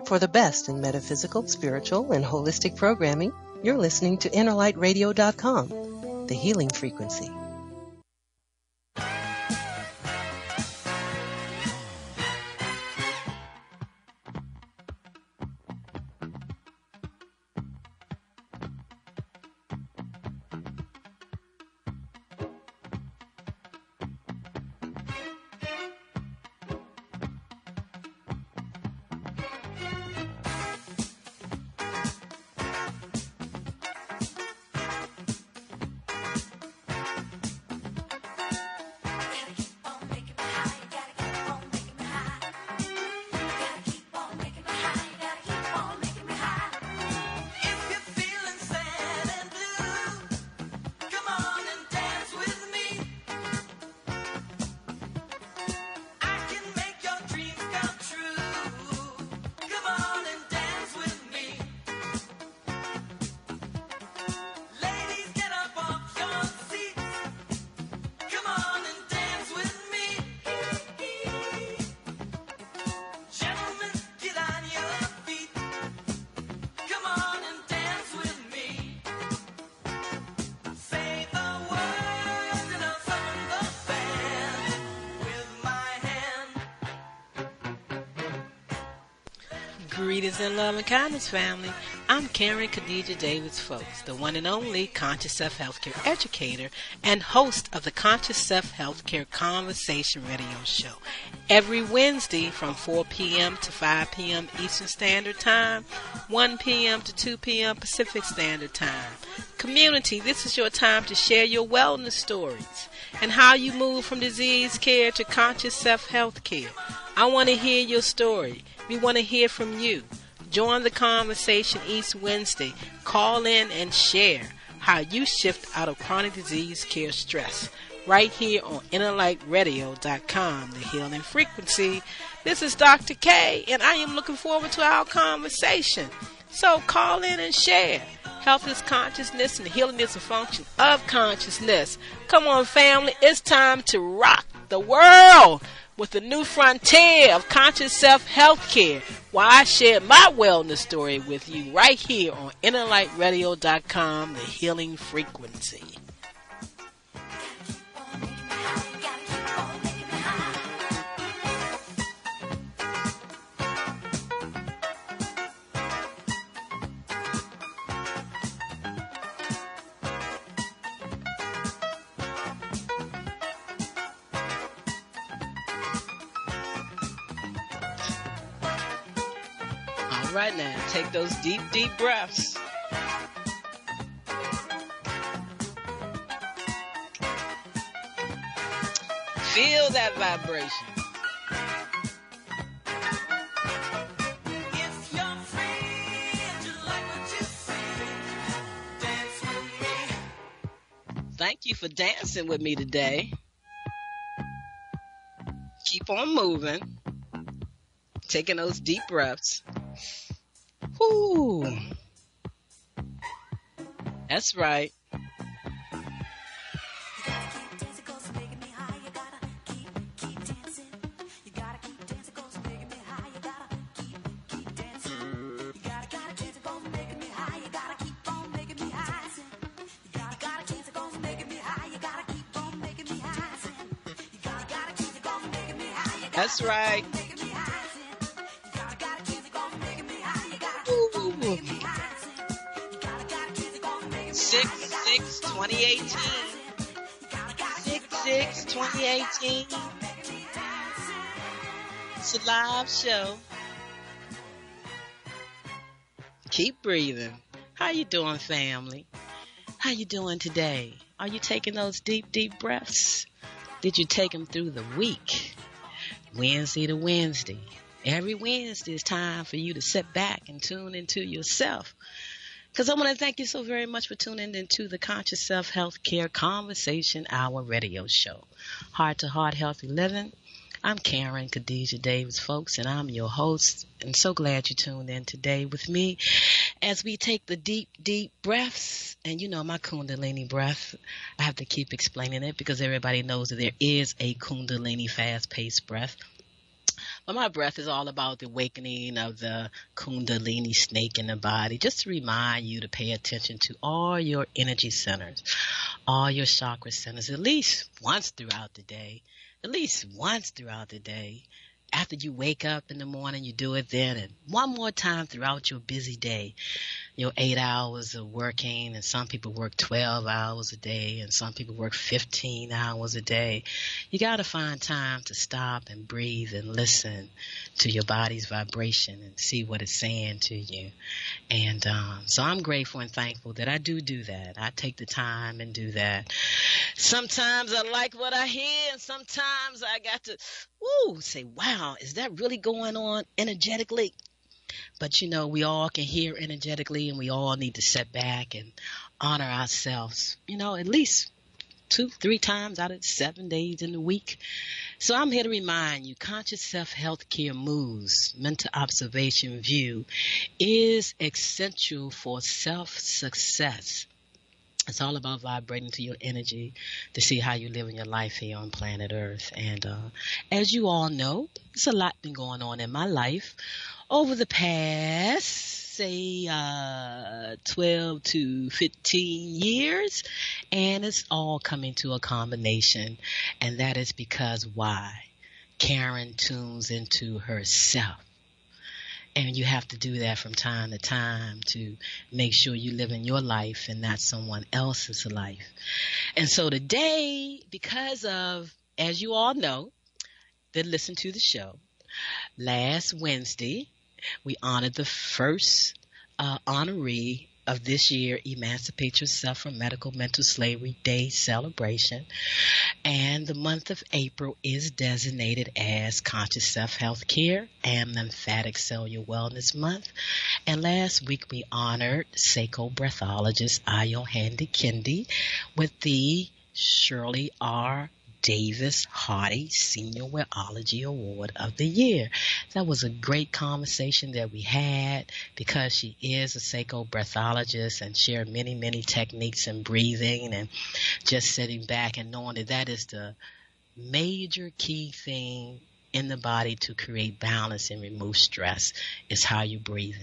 For the best in metaphysical, spiritual, and holistic programming, you're listening to InnerLightRadio.com, the healing frequency. Greetings and love and kindness, family. I'm Karen Khadija Davis-Foulks, the one and only Conscious Self Healthcare educator and host of the Conscious Self Healthcare Conversation radio show. Every Wednesday from 4 p.m. to 5 p.m. Eastern Standard Time, 1 p.m. to 2 p.m. Pacific Standard Time. Community, this is your time to share your wellness stories and how you move from disease care to conscious self-health care. I want to hear your story. We want to hear from you. Join the conversation each Wednesday. Call in and share how you shift out of chronic disease care stress. Right here on InnerLightRadio.com, the healing frequency. This is Dr. K, and I am looking forward to our conversation. So call in and share. Health is consciousness, and healing is a function of consciousness. Come on, family. It's time to rock the world with the new frontier of conscious self-health care, while I share my wellness story with you right here on InnerLightRadio.com, the healing frequency. Right now, take those deep, deep breaths. Feel that vibration. If you're free and you like what you see, dance with me. Thank you for dancing with me today. Keep on moving. Taking those deep breaths. Whoo. That's right. That's right. 6/6/2018. 6/6/2018. It's a live show. Keep breathing. How you doing, family? How you doing today? Are you taking those deep, deep breaths? Did you take them through the week? Wednesday to Wednesday. Every Wednesday is time for you to sit back and tune into yourself. Because I want to thank you so very much for tuning into the Conscious Self Health Care Conversation Hour radio show. Heart to Heart Healthy Living. I'm Karen Khadija Davis-Foulks, and I'm your host. And so glad you tuned in today with me as we take the deep, deep breaths. And you know my Kundalini breath. I have to keep explaining it because everybody knows that there is a Kundalini fast-paced breath. Well, my breath is all about the awakening of the Kundalini snake in the body, just to remind you to pay attention to all your energy centers, all your chakra centers, at least once throughout the day. At least once throughout the day. After you wake up in the morning, you do it then, and one more time throughout your busy day. Your 8 hours of working, and some people work 12 hours a day, and some people work 15 hours a day. You got to find time to stop and breathe and listen to your body's vibration and see what it's saying to you. And so I'm grateful and thankful that I do that. I take the time and do that. Sometimes I like what I hear, and sometimes I got to say, wow, is that really going on energetically? But, you know, we all can hear energetically, and we all need to sit back and honor ourselves, you know, at least 2-3 times out of 7 days in the week. So I'm here to remind you, Conscious Self-Health Care Moves, Mental Observation View, is essential for self-success. It's all about vibrating to your energy to see how you live in your life here on planet Earth. And as you all know, there's a lot been going on in my life over the past, say, 12 to 15 years. And it's all coming to a combination. And that is because why? Karen tunes into herself. And you have to do that from time to time to make sure you live in your life and not someone else's life. And so today, because of, as you all know, that listen to the show, last Wednesday, we honored the first honoree of this year, Emancipate Yourself from Medical Mental Slavery Day celebration. And the month of April is designated as Conscious Self-Health Care and Lymphatic Cellular Wellness Month. And last week we honored Seiko breathologist Ayo Handy Kendi with the Shirley R. Davis Hardy Senior Wearology Award of the Year. That was a great conversation that we had because she is a Seiko breathologist and shared many, many techniques in breathing and just sitting back and knowing that that is the major key thing in the body to create balance and remove stress is how you breathe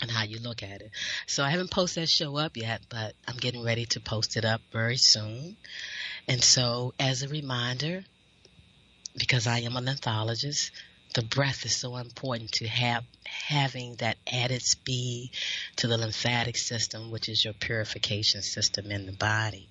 and how you look at it. So I haven't posted that show up yet, but I'm getting ready to post it up very soon. And so as a reminder, because I am a lymphologist, the breath is so important to having that added speed to the lymphatic system, which is your purification system in the body.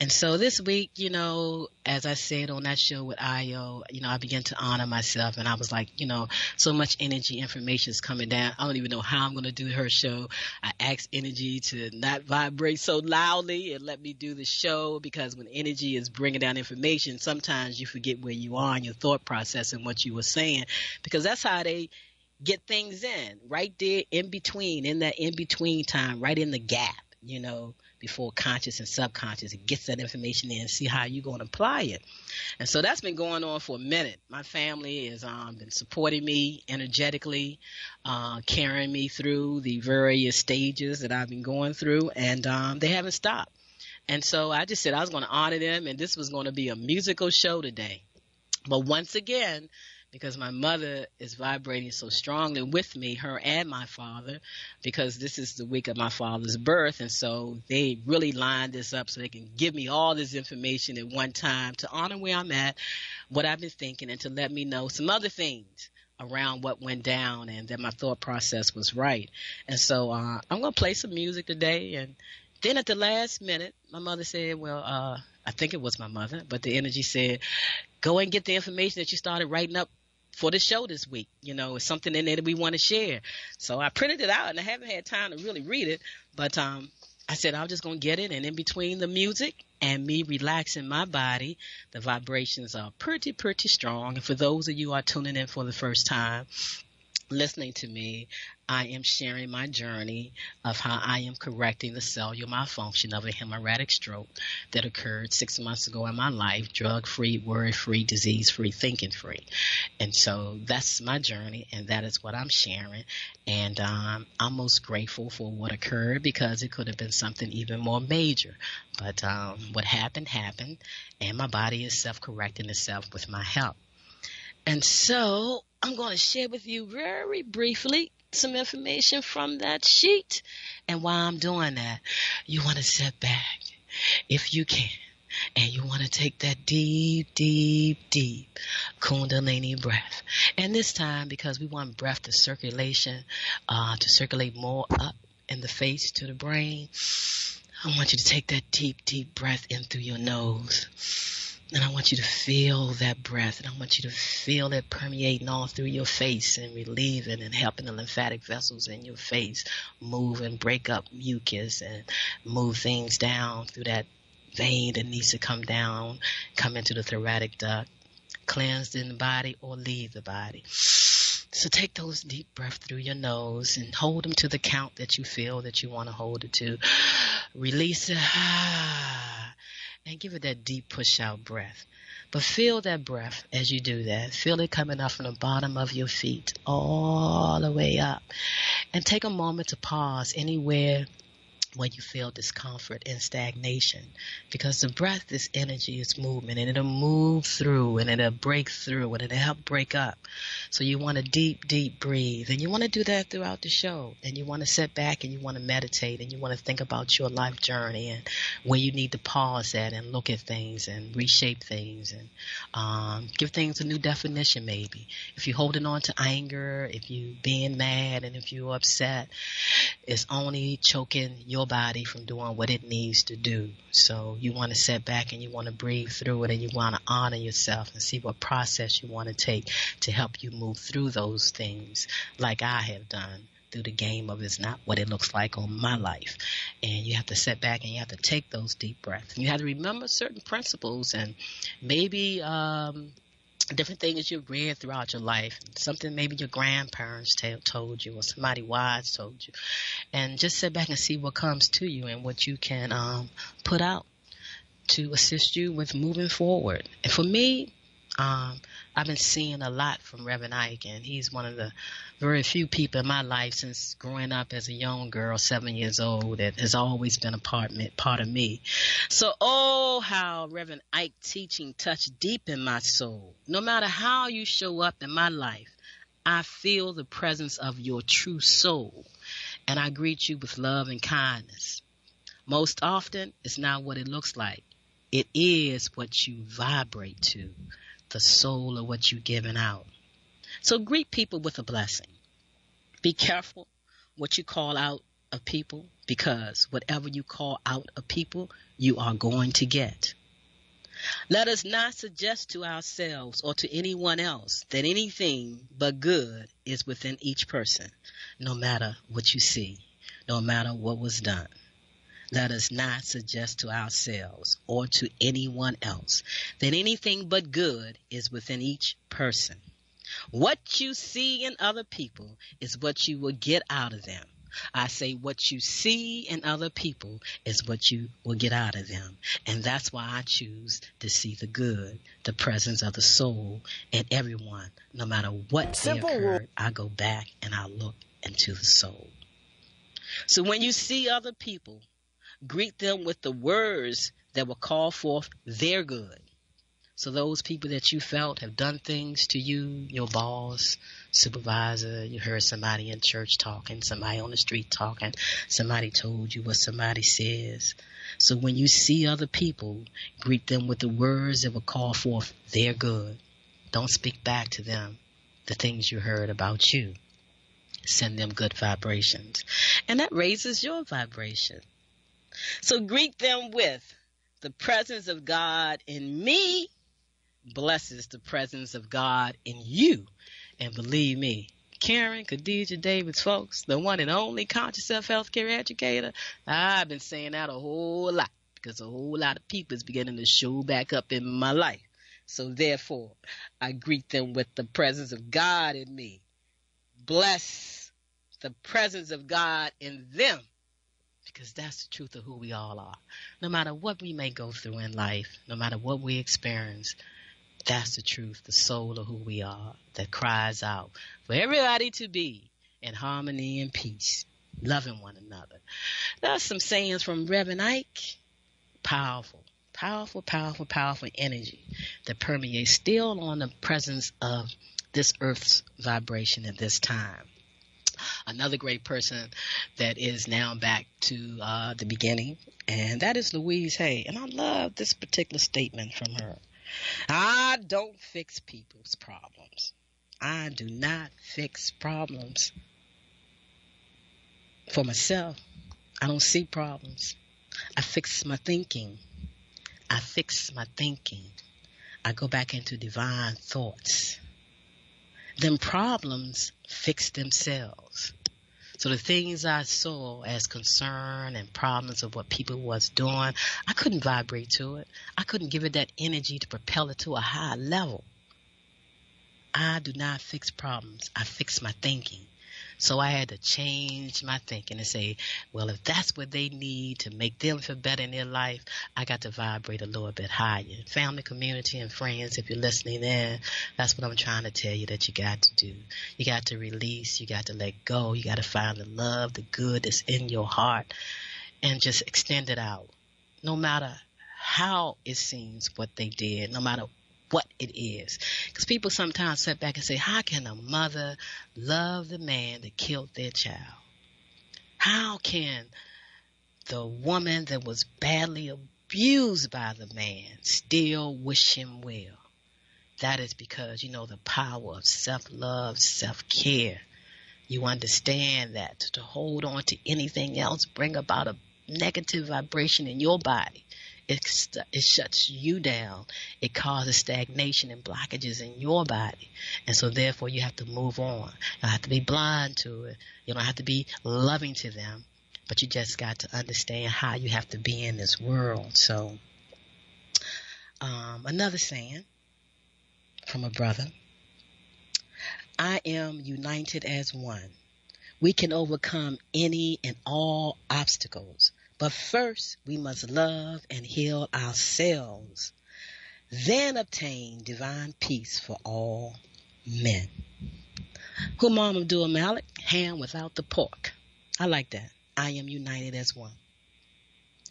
And so this week, you know, as I said on that show with Ayo, you know, I began to honor myself, and I was like, you know, so much energy information is coming down. I don't even know how I'm going to do her show. I asked energy to not vibrate so loudly and let me do the show, because when energy is bringing down information, sometimes you forget where you are in your thought process and what you were saying, because that's how they get things in, right there in between, in that in-between time, right in the gap, you know, before conscious and subconscious. It gets that information in and see how you're going to apply it. And so that's been going on for a minute. My family has been supporting me energetically, carrying me through the various stages that I've been going through, and they haven't stopped. And so I just said I was going to honor them, and this was going to be a musical show today. But once again, because my mother is vibrating so strongly with me, her and my father, because this is the week of my father's birth. And so they really lined this up so they can give me all this information at one time to honor where I'm at, what I've been thinking, and to let me know some other things around what went down and that my thought process was right. And so I'm going to play some music today. And then at the last minute, my mother said, well, I think it was my mother, but the energy said, go and get the information that you started writing up for the show this week. You know, it's something in there that we want to share. So I printed it out, and I haven't had time to really read it, but I said I'm just going to get it, and in between the music and me relaxing my body, the vibrations are pretty strong. And for those of you who are tuning in for the first time, listening to me, I am sharing my journey of how I am correcting the cellular malfunction of a hemorrhagic stroke that occurred 6 months ago in my life, drug-free, worry-free, disease-free, thinking-free. And so that's my journey, and that is what I'm sharing. And I'm most grateful for what occurred, because it could have been something even more major. But what happened, and my body is self-correcting itself with my help. And so I'm going to share with you very briefly some information from that sheet. And while I'm doing that, you want to sit back if you can. And you want to take that deep, deep, deep Kundalini breath. And this time, because we want breath to circulate more up in the face to the brain, I want you to take that deep, deep breath in through your nose. And I want you to feel that breath, and I want you to feel it permeating all through your face and relieving and helping the lymphatic vessels in your face move and break up mucus and move things down through that vein that needs to come down, come into the thoracic duct, cleanse in the body or leave the body. So take those deep breaths through your nose and hold them to the count that you feel that you want to hold it to. Release it. And give it that deep push-out breath. But feel that breath as you do that. Feel it coming up from the bottom of your feet all the way up. And take a moment to pause anywhere where you feel discomfort and stagnation. Because the breath is energy, it's movement, and it'll move through, and it'll break through, and it'll help break up. So you want to deep, deep breathe. And you want to do that throughout the show. And you want to sit back and you want to meditate and you want to think about your life journey and where you need to pause at and look at things and reshape things and give things a new definition maybe. If you're holding on to anger, if you're being mad, and if you're upset, it's only choking your body from doing what it needs to do. So you want to sit back and you want to breathe through it, and you want to honor yourself and see what process you want to take to help you move through those things like I have done through the game of it's not what it looks like on my life. And you have to sit back and you have to take those deep breaths. And you have to remember certain principles and maybe different things you've read throughout your life, something maybe your grandparents told you or somebody wise told you, and just sit back and see what comes to you and what you can put out to assist you with moving forward. And for me, I've been seeing a lot from Reverend Ike, and he's one of the very few people in my life since growing up as a young girl, 7 years old, that has always been a part of me. So, how Reverend Ike teaching touched deep in my soul. No matter how you show up in my life, I feel the presence of your true soul, and I greet you with love and kindness. Most often, it's not what it looks like. It is what you vibrate to, the soul of what you're giving out. So greet people with a blessing. Be careful what you call out of people, because whatever you call out of people, you are going to get. Let us not suggest to ourselves or to anyone else that anything but good is within each person, no matter what you see, no matter what was done. Let us not suggest to ourselves or to anyone else that anything but good is within each person. What you see in other people is what you will get out of them. I say what you see in other people is what you will get out of them. And that's why I choose to see the good, the presence of the soul in everyone. No matter what they occurred, I go back and I look into the soul. So when you see other people, greet them with the words that will call forth their good. So those people that you felt have done things to you, your boss, supervisor, you heard somebody in church talking, somebody on the street talking, somebody told you what somebody says. So when you see other people, greet them with the words that will call forth their good. Don't speak back to them the things you heard about you. Send them good vibrations. And that raises your vibration. So greet them with the presence of God in me blesses the presence of God in you. And believe me, Karen Khadijah Davis-Foulks, the one and only conscious self-healthcare educator, I've been saying that a whole lot because a whole lot of people is beginning to show back up in my life. So therefore, I greet them with the presence of God in me. Bless the presence of God in them. Because that's the truth of who we all are. No matter what we may go through in life, no matter what we experience, that's the truth, the soul of who we are, that cries out for everybody to be in harmony and peace, loving one another. That's some sayings from Reverend Ike. Powerful, Powerful, powerful, powerful energy that permeates still on the presence of this earth's vibration at this time. Another great person that is now back to the beginning, and that is Louise Hay. And I love this particular statement from her. I don't fix people's problems. I do not fix problems. For myself, I don't see problems. I fix my thinking. I fix my thinking. I go back into divine thoughts. Them problems fix themselves. So the things I saw as concern and problems of what people was doing, I couldn't vibrate to it. I couldn't give it that energy to propel it to a higher level. I do not fix problems. I fix my thinking. So I had to change my thinking and say, well, if that's what they need to make them feel better in their life, I got to vibrate a little bit higher. Family, community, and friends, if you're listening in, that's what I'm trying to tell you that you got to do. You got to release. You got to let go. You got to find the love, the good that's in your heart, and just extend it out. No matter how it seems what they did, no matter what it is. Because people sometimes sit back and say, how can a mother love the man that killed their child? How can the woman that was badly abused by the man still wish him well? That is because, the power of self-love, self-care. You understand that to hold on to anything else bring about a negative vibration in your body. It shuts you down. It causes stagnation and blockages in your body. And so therefore you have to move on. You don't have to be blind to it. You don't have to be loving to them. But you just got to understand how you have to be in this world. So another saying from a brother. I am united as one. We can overcome any and all obstacles. But first, we must love and heal ourselves, then obtain divine peace for all men. Humam Abdul Malik, ham without the pork. I like that. I am united as one.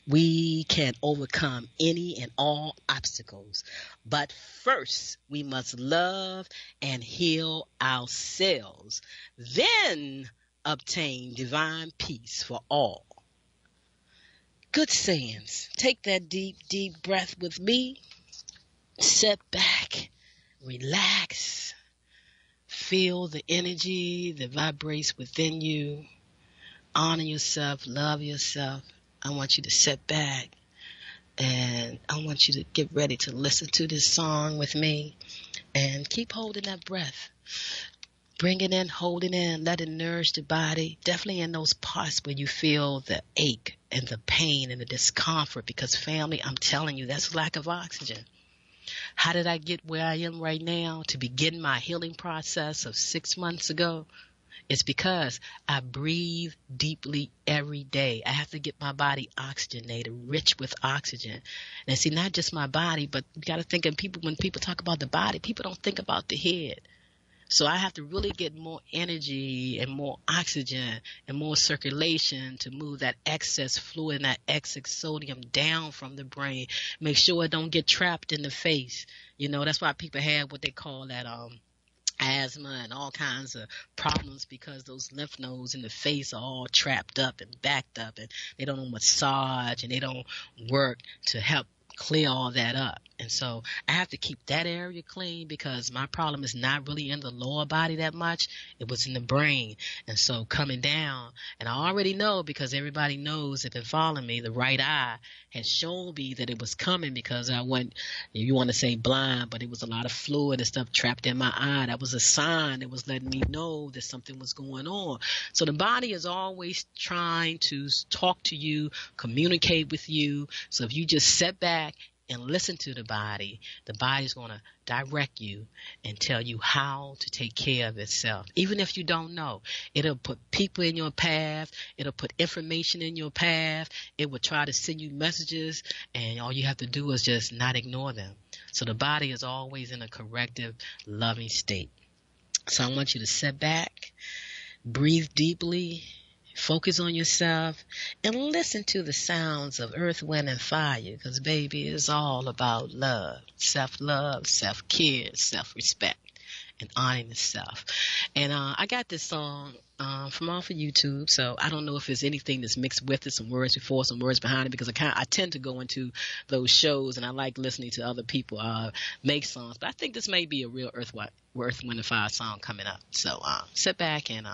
We can overcome any and all obstacles, but first we must love and heal ourselves, then obtain divine peace for all. Good sayings. Take that deep, deep breath with me. Sit back, relax, feel the energy that vibrates within you. Honor yourself, love yourself. I want you to sit back and I want you to get ready to listen to this song with me and keep holding that breath. Bring it in, hold it in, let it nourish the body. Definitely in those parts where you feel the ache and the pain and the discomfort, because family, I'm telling you, that's lack of oxygen. How did I get where I am right now to begin my healing process of 6 months ago? It's because I breathe deeply every day. I have to get my body oxygenated, rich with oxygen. And see, not just my body, but you got to think of people, when people talk about the body, people don't think about the head. So I have to really get more energy and more oxygen and more circulation to move that excess fluid and that excess sodium down from the brain. Make sure it don't get trapped in the face. That's why people have what they call that asthma and all kinds of problems, because those lymph nodes in the face are all trapped up and backed up, and they don't massage and they don't work to help clear all that up. And so I have to keep that area clean, because my problem is not really in the lower body that much. It was in the brain. And so coming down, and I already know, because everybody knows that been following me, the right eye had shown me that it was coming, because I went, you want to say blind, but it was a lot of fluid and stuff trapped in my eye. That was a sign that was letting me know that something was going on. So the body is always trying to talk to you, communicate with you. So if you just sit back and listen to the body is going to direct you and tell you how to take care of itself. Even if you don't know, it'll put people in your path. It'll put information in your path. It will try to send you messages, and all you have to do is just not ignore them. So the body is always in a corrective, loving state. So I want you to sit back, breathe deeply, Focus on yourself and listen to the sounds of earth, wind, and fire, because, baby, it's all about love, self-care, self-respect, and honoring yourself. And I got this song from off of YouTube, so I don't know if there's anything that's mixed with it, some words before, some words behind it, because I tend to go into those shows and I like listening to other people make songs. But I think this may be a real Earth, Wind, and Fire song coming up. So sit back and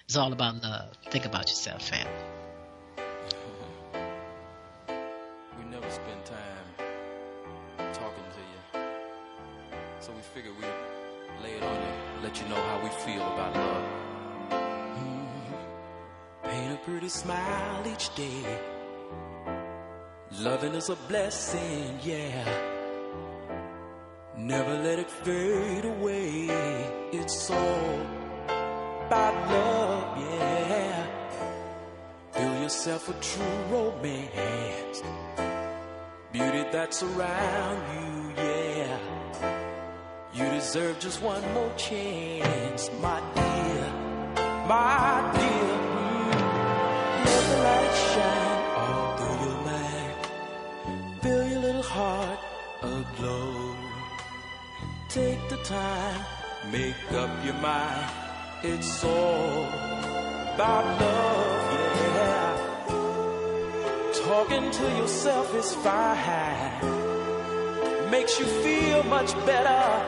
it's all about love. Think about yourself, family. We never spend time talking to you, so we figured we'd lay it on you, let you know how we feel about love. Paint a pretty smile each day. Loving is a blessing, yeah. Never let it fade away. It's all about love, yeah. Build yourself a true romance. Beauty that's around you, yeah. You deserve just one more chance, my dear, my dear. Let the light shine all through your mind. Fill your little heart aglow. Take the time, make up your mind. It's all about love, yeah. Talking to yourself is fine. Makes you feel much better.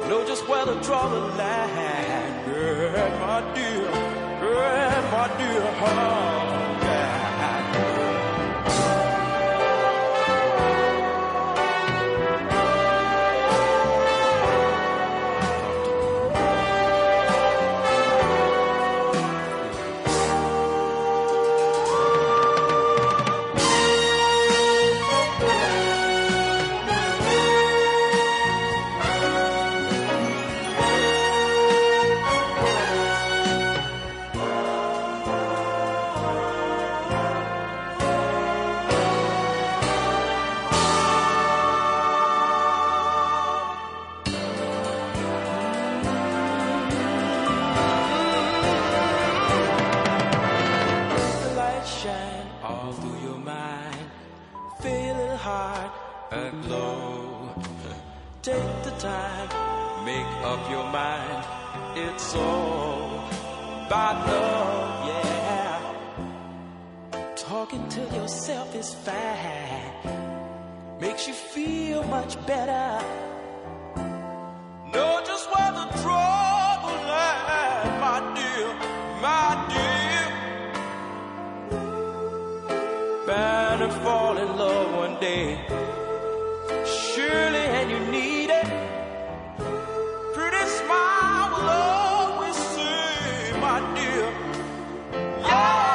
Know just where to draw the line. Girl, my dear, oh, yeah. Take the time, make up your mind. It's all about love, yeah. Talking to yourself is fine. Makes you feel much better. Know just where to draw the line, my dear, my dear. Bound to fall in love one day. Surely, and you need it. Pretty smile will always say, my dear, yeah.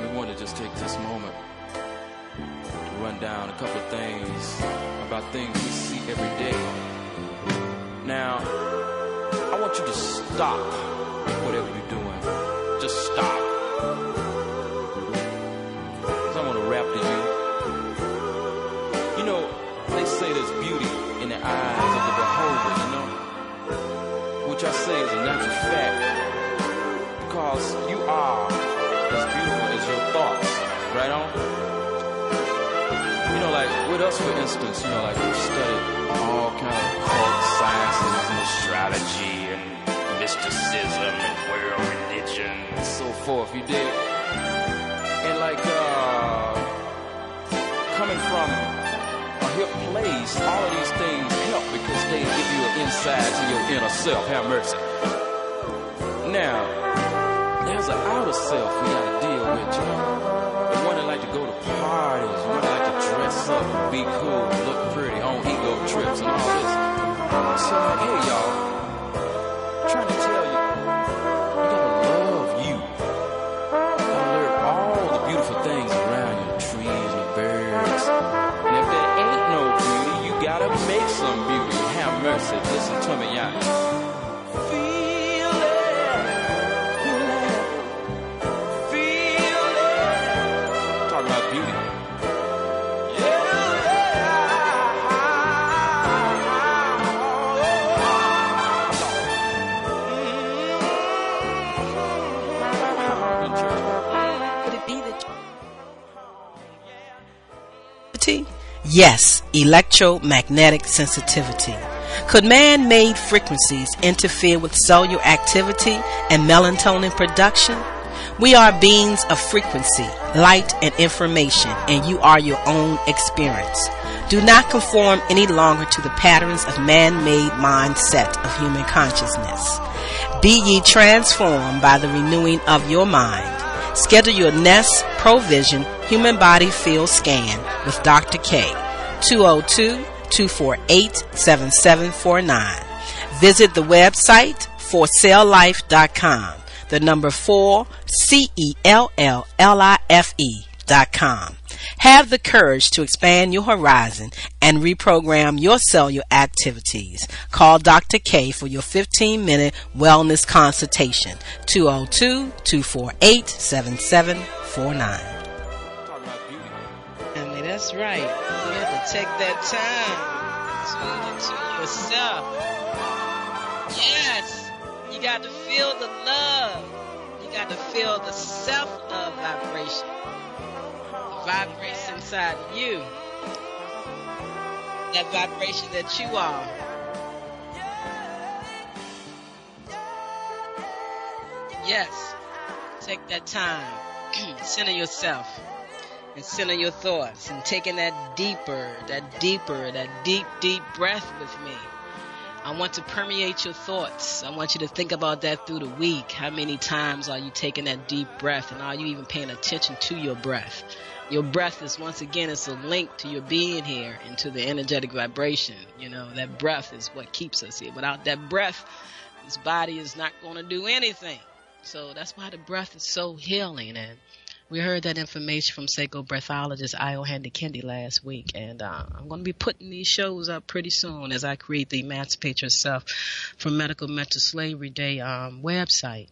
We want to just take this moment to run down a couple of things about things we see every day. Now, I want you to stop whatever you're doing. Just stop. Because I want to rap to you. You know, they say there's beauty in the eyes of the beholder, you know? Which I say is a natural fact. Because you are as beautiful as your thoughts. Right on? You know, like with us, for instance, you know, like we've studied all kind of occult sciences and astrology and mysticism and world religion and so forth, you dig? And like coming from a hip place, all of these things help because they give you an insight to your inner self. Have mercy. Now, there's an outer self we gotta deal with, you know. The one that like to go to parties, the one that like to dress up and be cool, look pretty, on ego trips and all this. So like, hey y'all, I'm trying to tell you, you gotta love you. You gotta learn all the beautiful things around you, trees and birds. And if there ain't no beauty, you gotta make some beauty. Have mercy, listen to me, y'all. Feel it, feel it. Talking about beauty. Yeah. sensitivity? Yes, electromagnetic sensitivity. Could man-made frequencies interfere with cellular activity and melatonin production? We are beings of frequency, light, and information, and you are your own experience. Do not conform any longer to the patterns of man-made mindset of human consciousness. Be ye transformed by the renewing of your mind. Schedule your Nest Provision Human Body Field Scan with Dr. K. 202-248-7749. Visit the website forcelllife.com. The number 4CELLLIFE.com. Have the courage to expand your horizon and reprogram your cellular activities. Call Dr. K for your 15-minute wellness consultation. 202-248-7749. That's right. You have to take that time to yourself. Yes. You got to feel the love. You got to feel the self-love vibration. The vibration inside you. That vibration that you are. Yes. Take that time. Center yourself. And center your thoughts. And taking that deep, deep breath with me. I want to permeate your thoughts. I want you to think about that through the week. How many times are you taking that deep breath, and are you even paying attention to your breath? Your breath is, once again, it's a link to your being here and to the energetic vibration. You know, that breath is what keeps us here. Without that breath, this body is not going to do anything. So that's why the breath is so healing. And we heard that information from psycho-breathologist Io Handy Kendi last week, and I'm going to be putting these shows up pretty soon as I create the Emancipate Yourself from Medical Mental Slavery Day website.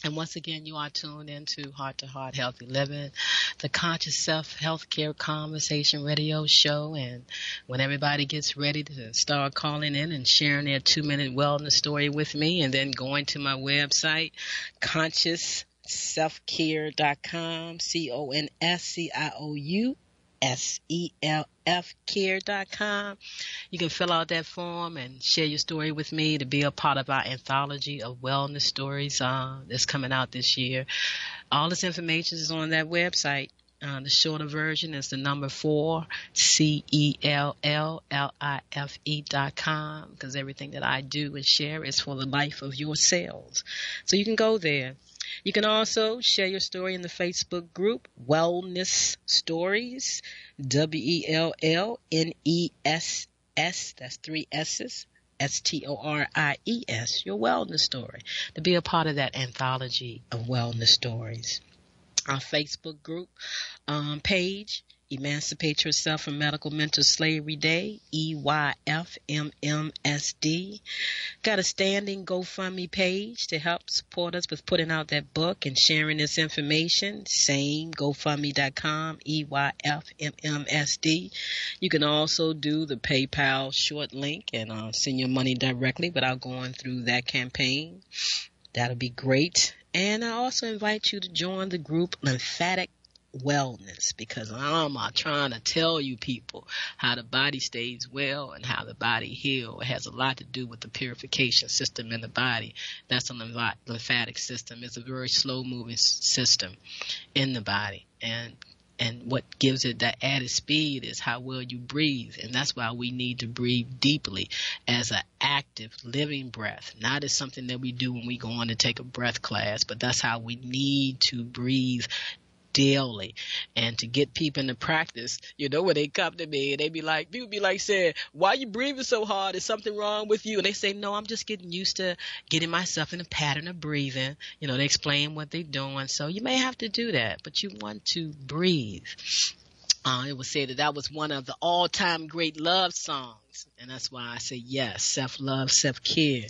And once again, you are tuned into Heart to Heart Healthy Living, the Conscious Self Healthcare Conversation Radio Show. And when everybody gets ready to start calling in and sharing their 2-minute wellness story with me, and then going to my website, ConsciousSelfCare.com, ConsciousSelfCare.com. You can fill out that form and share your story with me to be a part of our anthology of wellness stories that's coming out this year. All this information is on that website. The shorter version is the number 4, CELLLIFE.com, because everything that I do and share is for the life of your cells. So you can go there. You can also share your story in the Facebook group, Wellness Stories, WELLNESS, that's 3 S's, STORIES, your wellness story, to be a part of that anthology of wellness stories. Our Facebook group page, Emancipate Yourself from Medical Mental Slavery Day, EYFMMSD. Got a standing GoFundMe page to help support us with putting out that book and sharing this information. Same, GoFundMe.com, EYFMMSD. You can also do the PayPal short link and send your money directly without going through that campaign. That'll be great. And I also invite you to join the group Lymphatic Wellness, because I'm trying to tell you people how the body stays well and how the body heals. It has a lot to do with the purification system in the body. That's a lymphatic system. It's a very slow moving system in the body, and what gives it that added speed is how well you breathe. And that's why we need to breathe deeply as an active living breath, not as something that we do when we go on to take a breath class, but that's how we need to breathe daily. And to get people into practice, you know, when they come to me and people be like saying, why are you breathing so hard? Is something wrong with you? And they say, no, I'm just getting used to getting myself in a pattern of breathing. You know, they explain what they're doing. So you may have to do that, but you want to breathe. It was said that was one of the all-time great love songs. And that's why I say yes, self-love, self-care,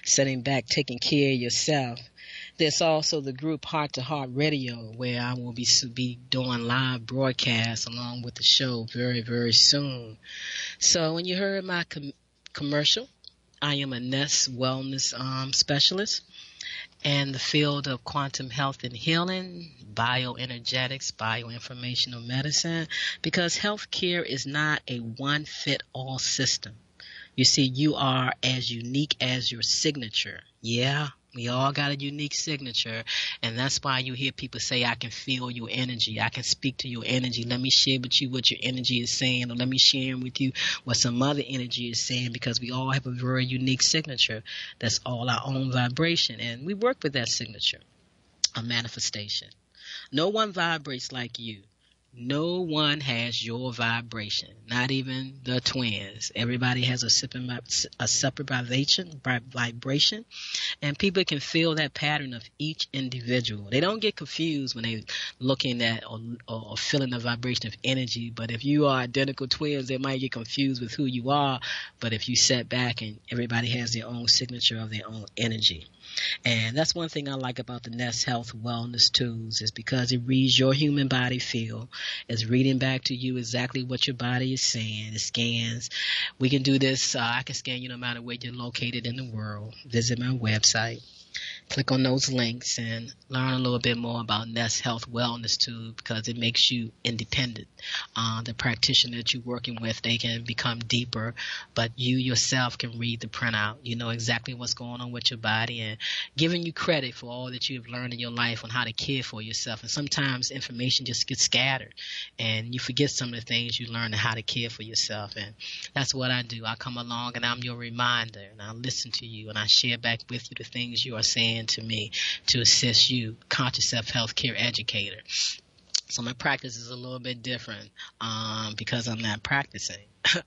setting back, taking care of yourself. There's also the group Heart to Heart Radio, where I will be doing live broadcasts along with the show very, very soon. So when you heard my commercial, I am a Nest Wellness specialist. and the field of quantum health and healing, bioenergetics, bioinformational medicine, because healthcare is not a one-fit-all system. You see, you are as unique as your signature. Yeah, we all got a unique signature, and that's why you hear people say, I can feel your energy. I can speak to your energy. Let me share with you what your energy is saying, or let me share with you what some other energy is saying, because we all have a very unique signature. That's all our own vibration, and we work with that signature, a manifestation. No one vibrates like you. No one has your vibration, not even the twins. Everybody has a separate vibration, and people can feel that pattern of each individual. They don't get confused when they looking at or feeling the vibration of energy, but if you are identical twins, they might get confused with who you are, but if you sit back and everybody has their own signature of their own energy. And that's one thing I like about the Nest Health Wellness Tools, is because it reads your human body feel. It's reading back to you exactly what your body is saying. It scans. We can do this. I can scan you no matter where you're located in the world. Visit my website. Click on those links and learn a little bit more about Nest Health Wellness Too, because it makes you independent. The practitioner that you're working with, they can become deeper, but you yourself can read the printout. You know exactly what's going on with your body, and giving you credit for all that you've learned in your life on how to care for yourself. And sometimes information just gets scattered, and you forget some of the things you learned and how to care for yourself. And that's what I do. I come along and I'm your reminder, and I listen to you, and I share back with you the things you are saying to me to assist you, conscious self-healthcare educator. So my practice is a little bit different because I'm not practicing.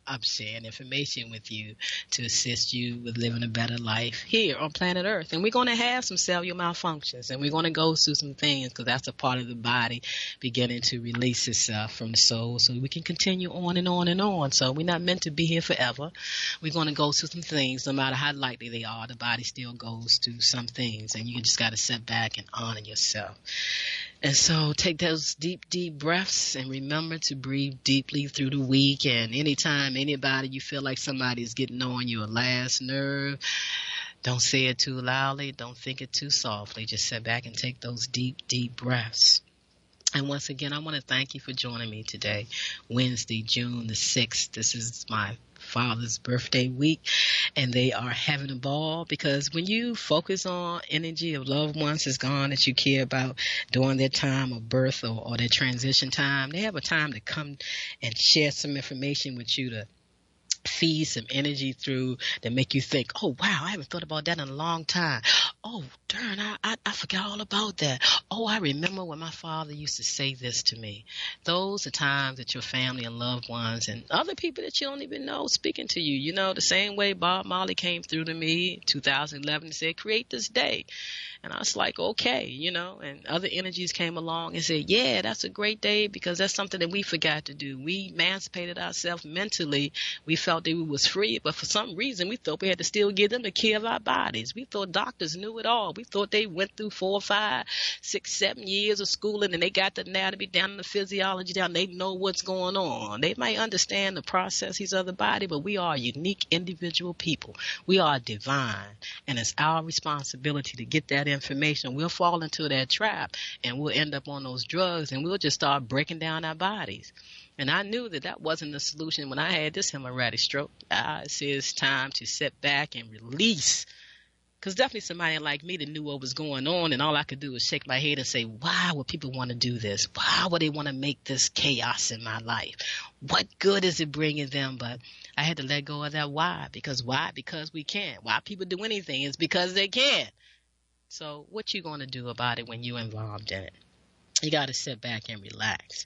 I'm sharing information with you to assist you with living a better life here on planet Earth. And we're going to have some cellular malfunctions, and we're going to go through some things, because that's a part of the body beginning to release itself from the soul, so we can continue on and on and on. So we're not meant to be here forever. We're going to go through some things. No matter how likely they are, the body still goes through some things, and you just got to sit back and honor yourself. And so take those deep, deep breaths, and remember to breathe deeply through the week. And anytime anybody you feel like somebody's getting on your last nerve, don't say it too loudly. Don't think it too softly. Just sit back and take those deep, deep breaths. And once again, I want to thank you for joining me today, Wednesday, June the 6th. This is my father's birthday week, and they are having a ball, because when you focus on energy of loved ones that's gone that you care about during their time of birth or their transition time, they have a time to come and share some information with you to feed some energy through, that make you think, oh wow, I haven't thought about that in a long time. Oh darn, I forgot all about that. Oh, I remember when my father used to say this to me. Those are times that your family and loved ones and other people that you don't even know speaking to you. You know, the same way Bob Marley came through to me in 2011 and said, create this day. And I was like, okay, you know, and other energies came along and said, yeah, that's a great day, because that's something that we forgot to do. We emancipated ourselves mentally. We felt that we was free, but for some reason we thought we had to still give them the care of our bodies. We thought doctors knew it all. We thought they went through 4, 5, 6, 7 years of schooling, and they got the anatomy down and the physiology down. They know what's going on. They might understand the processes of the body, but we are unique individual people. We are divine, and it's our responsibility to get that information. We'll fall into that trap, and we'll end up on those drugs, and we'll just start breaking down our bodies. And I knew that that wasn't the solution when I had this hemorrhagic stroke. I said it's time to sit back and release. Because definitely somebody like me that knew what was going on, and all I could do was shake my head and say, why would people want to do this? Why would they want to make this chaos in my life? What good is it bringing them? But I had to let go of that why. Because why? Because we can. Why people do anything is because they can. So what you going to do about it when you're involved in it? You got to sit back and relax.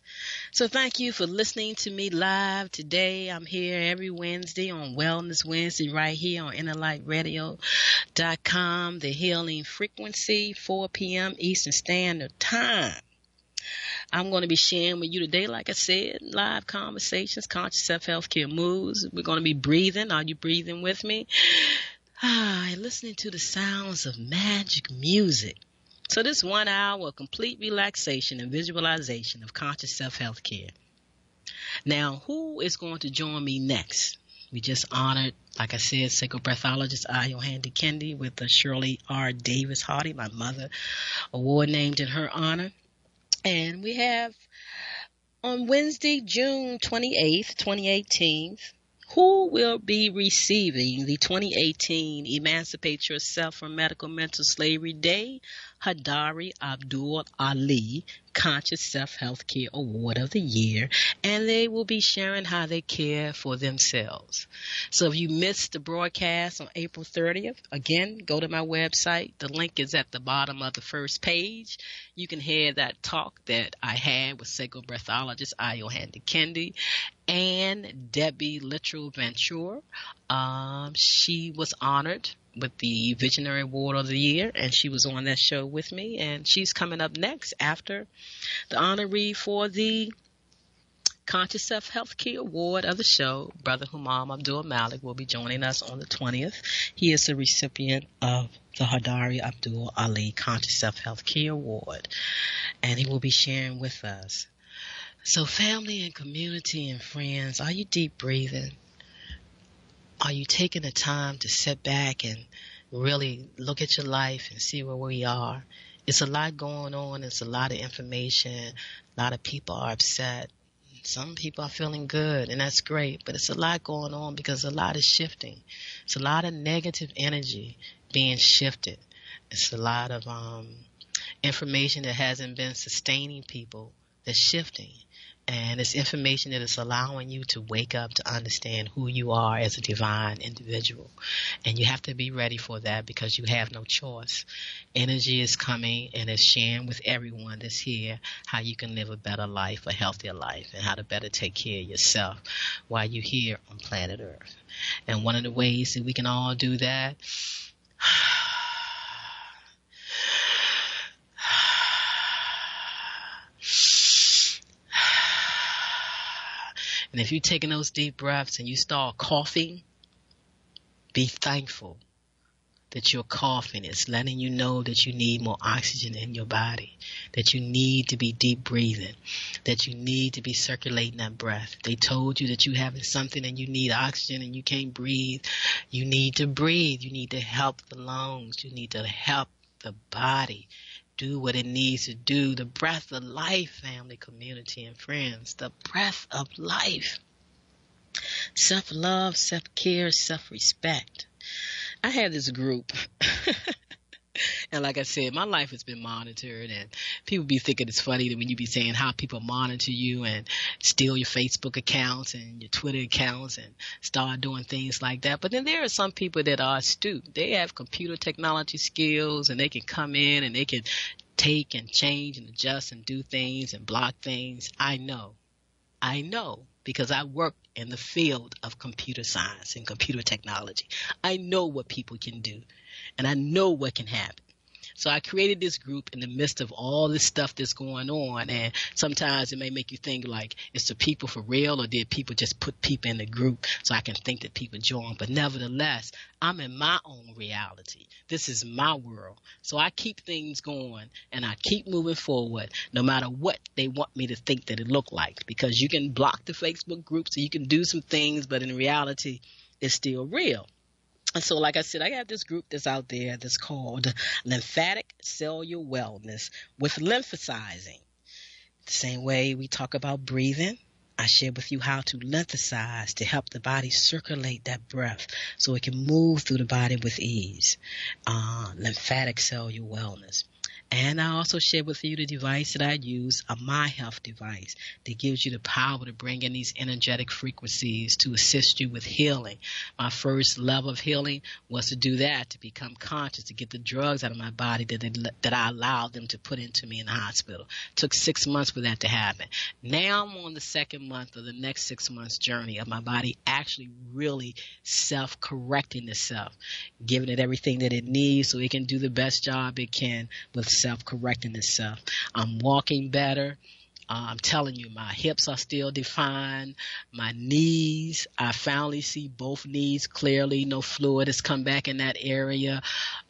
So thank you for listening to me live today. I'm here every Wednesday on Wellness Wednesday right here on InnerLightRadio.com, the healing frequency, 4 p.m. Eastern Standard Time. I'm going to be sharing with you today, like I said, live conversations, conscious self-healthcare moves. We're going to be breathing. Are you breathing with me? And listening to the sounds of magic music. So this 1 hour of complete relaxation and visualization of conscious self-health care. Now, who is going to join me next? We just honored, like I said, psychobreathologist Ayo Handy Kendi with the Shirley R. Davis Hardy, my mother, award named in her honor. And we have on Wednesday, June 28th, 2018, who will be receiving the 2018 Emancipate Yourself from Medical Mental Slavery Day Hadari Abdul Ali Conscious Self-Health Care Award of the Year, and they will be sharing how they care for themselves. So if you missed the broadcast on April 30th, again, go to my website. The link is at the bottom of the first page. You can hear that talk that I had with psychobreathologist Ayo Handy Kendi and Debbie Littrell Ventura. She was honored with the Visionary Award of the Year, and she was on that show with me, and she's coming up next after the honoree for the Conscious Self-Health Care Award of the show. Brother Humam Abdul Malik will be joining us on the 20th. He is the recipient of the Hadari Abdul Ali Conscious Self-Health Care Award, and he will be sharing with us. So family and community and friends, are you deep breathing? Are you taking the time to sit back and really look at your life and see where we are? It's a lot going on. It's a lot of information. A lot of people are upset. Some people are feeling good, and that's great. But it's a lot going on because a lot is shifting. It's a lot of negative energy being shifted. It's a lot of information that hasn't been sustaining people that's shifting. And it's information that is allowing you to wake up to understand who you are as a divine individual. And you have to be ready for that because you have no choice. Energy is coming and it's sharing with everyone that's here how you can live a better life, a healthier life, and how to better take care of yourself while you're here on planet Earth. And one of the ways that we can all do that and if you're taking those deep breaths and you start coughing, be thankful that you're coughing. It's letting you know that you need more oxygen in your body, that you need to be deep breathing, that you need to be circulating that breath. They told you that you're having something and you need oxygen and you can't breathe. You need to breathe. You need to help the lungs. You need to help the body do what it needs to do. The breath of life, family, community, and friends. The breath of life. Self-love, self-care, self-respect. I had this group, and like I said, my life has been monitored, and people be thinking it's funny that when you be saying how people monitor you and steal your Facebook accounts and your Twitter accounts and start doing things like that. But then there are some people that are astute. They have computer technology skills, and they can come in and they can take and change and adjust and do things and block things. I know, because I work in the field of computer science and computer technology. I know what people can do, and I know what can happen. So I created this group in the midst of all this stuff that's going on, and sometimes it may make you think like, it's the people for real, or did people just put people in the group so I can think that people join? But nevertheless, I'm in my own reality. This is my world. So I keep things going, and I keep moving forward no matter what they want me to think that it look like, because you can block the Facebook group so you can do some things, but in reality, it's still real. And so, like I said, I got this group that's out there that's called Lymphatic Cellular Wellness with Lymphasizing. The same way we talk about breathing, I share with you how to lymphacize to help the body circulate that breath so it can move through the body with ease. Lymphatic Cellular Wellness. And I also share with you the device that I use, a My Health device that gives you the power to bring in these energetic frequencies to assist you with healing. My first level of healing was to do that, to become conscious, to get the drugs out of my body that I allowed them to put into me in the hospital. It took 6 months for that to happen. Now I'm on the second month of the next 6 months journey of my body actually really self-correcting itself, giving it everything that it needs so it can do the best job it can with self-correcting itself. I'm walking better. I'm telling you, my hips are still defined. My knees, I finally see both knees clearly. No fluid has come back in that area.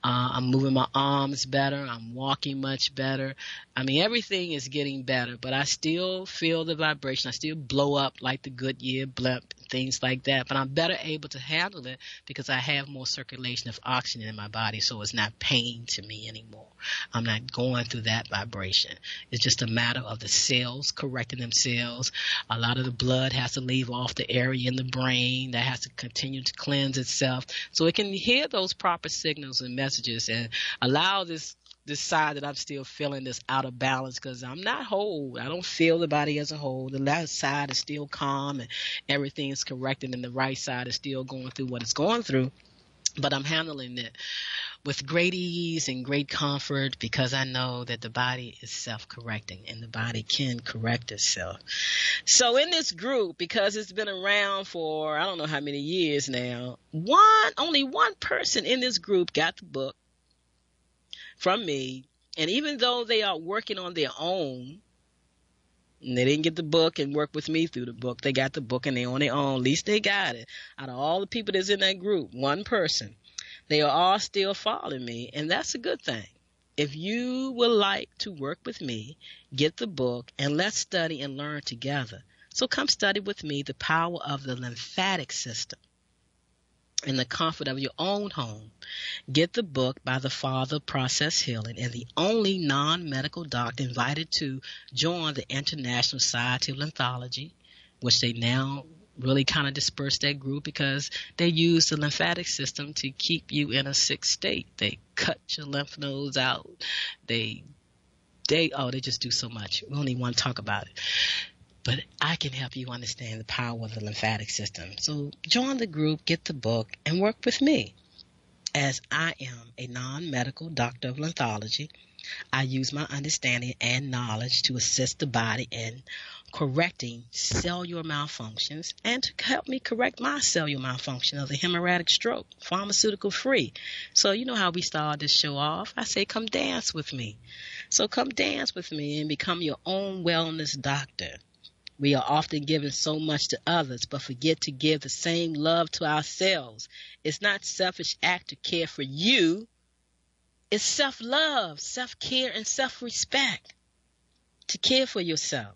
I'm moving my arms better. I'm walking much better. I mean, everything is getting better, but I still feel the vibration. I still blow up like the Goodyear blimp, things like that. But I'm better able to handle it because I have more circulation of oxygen in my body, so it's not pain to me anymore. I'm not going through that vibration. It's just a matter of the cells correcting themselves. A lot of the blood has to leave off the area in the brain that has to continue to cleanse itself so it can hear those proper signals and messages and allow this side that I'm still feeling this out of balance because I'm not whole. I don't feel the body as a whole. The left side is still calm and everything is corrected, and the right side is still going through what it's going through. But I'm handling it with great ease and great comfort because I know that the body is self-correcting and the body can correct itself. So in this group, because it's been around for I don't know how many years now, only one person in this group got the book from me. And even though they are working on their own, and they didn't get the book and work with me through the book, they got the book and they're on their own. At least they got it. Out of all the people that's in that group, one person, they are all still following me, and that's a good thing. If you would like to work with me, get the book, and let's study and learn together. So come study with me the power of the lymphatic system in the comfort of your own home. Get the book by the father of process healing and the only non-medical doctor invited to join the International Society of Lymphology, which they now really kind of disperse that group because they use the lymphatic system to keep you in a sick state. They cut your lymph nodes out. They just do so much. We don't even want to talk about it. But I can help you understand the power of the lymphatic system. So join the group, get the book, and work with me. As I am a non-medical doctor of lymphology, I use my understanding and knowledge to assist the body in correcting cellular malfunctions and to help me correct my cellular malfunction of the hemorrhagic stroke, pharmaceutical free. So you know how we start this show off. I say, come dance with me. So come dance with me and become your own wellness doctor. We are often giving so much to others, but forget to give the same love to ourselves. It's not selfish act to care for you. It's self-love, self-care, and self-respect to care for yourself.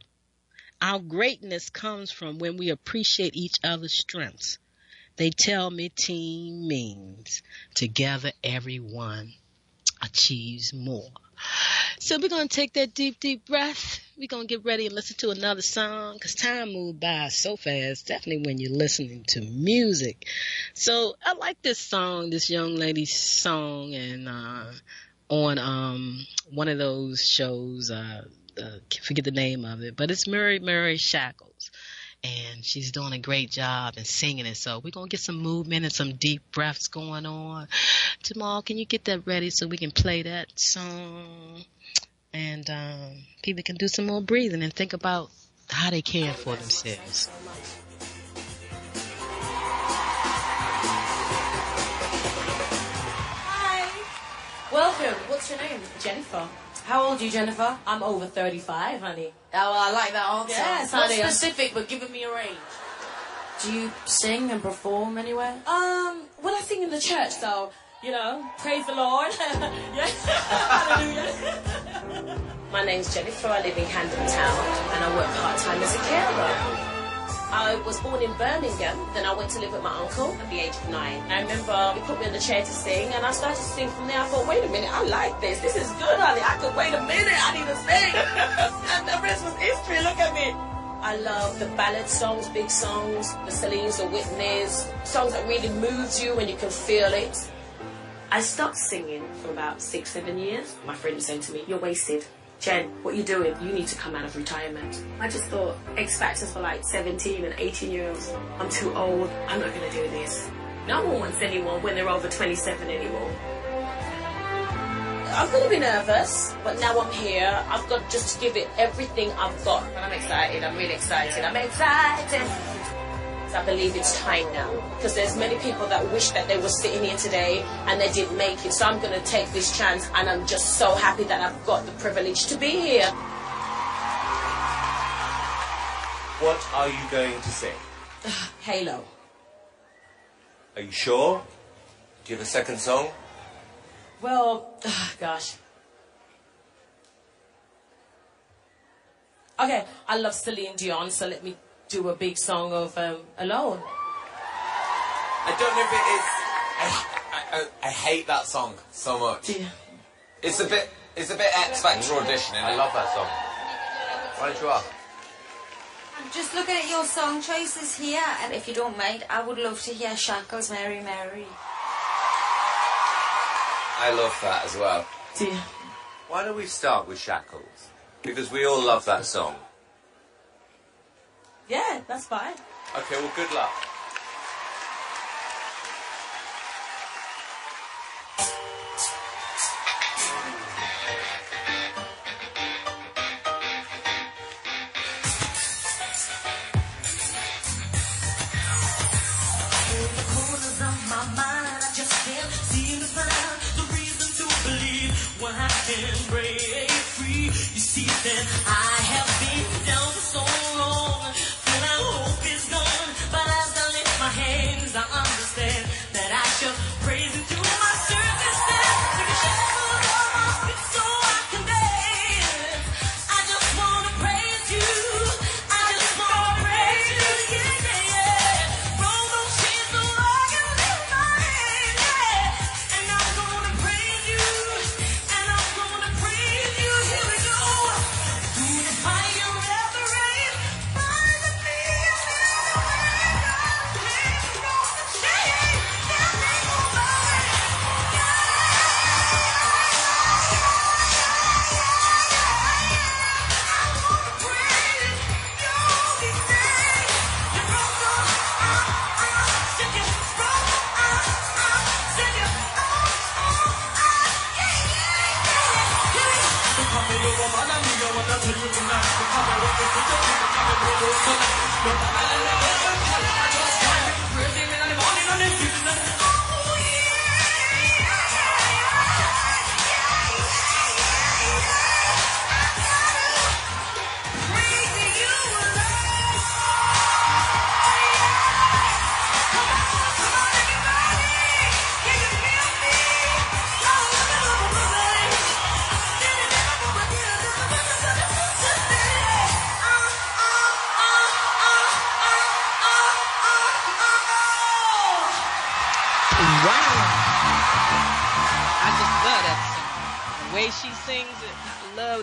Our greatness comes from when we appreciate each other's strengths. They tell me team means together everyone achieves more. So we're going to take that deep, deep breath. We're going to get ready and listen to another song because time moves by so fast, definitely when you're listening to music. So I like this song, this young lady's song, and on one of those shows, forget the name of it, but it's Mary Shackles. And she's doing a great job in singing it. So we're going to get some movement and some deep breaths going on. Jamal, can you get that ready so we can play that song? And people can do some more breathing and think about how they care for themselves. Hi. Welcome. What's your name? Jennifer. How old are you, Jennifer? I'm over 35, honey. Oh, I like that answer. Yes, not specific, but giving me a range. Do you sing and perform anywhere? Well, I sing in the church, so, praise the Lord. Yes. Hallelujah. My name's Jennifer. I live in Camden Town, and I work part-time as a carer. I was born in Birmingham, then I went to live with my uncle at the age of 9. I remember he put me on the chair to sing, and I started to sing from there. I thought, wait a minute, I like this. This is good, honey. I could wait a minute. I need to sing. And the rest was history. Look at me. I love the ballad songs, big songs, the Celines, the Whitneys, songs that really moves you and you can feel it. I stopped singing for about 6-7 years. My friend was saying to me, you're wasted. Jen, what are you doing? You need to come out of retirement. I just thought, X Factor's for like 17 and 18-year-olds. I'm too old. I'm not going to do this. No one wants anyone when they're over 27 anymore. I'm going to be nervous, but now I'm here. I've got just to give it everything I've got. And I'm excited. I'm really excited. I'm excited. I believe it's time now, because there's many people that wish that they were sitting here today and they didn't make it. So I'm going to take this chance, and I'm just so happy that I've got the privilege to be here. What are you going to sing? Halo. Are you sure? Do you have a second song? Well, gosh. Okay, I love Celine Dion, so let me do a big song of Alone. I don't know if it is. I hate that song so much. Yeah. It's a bit X Factor auditioning. I love that song. Why don't you ask? I'm just looking at your song choices here, and if you don't mind, I would love to hear Shackles, Mary Mary. I love that as well. Yeah. Why don't we start with Shackles? Because we all love that song. Yeah, that's fine. Okay, well, good luck.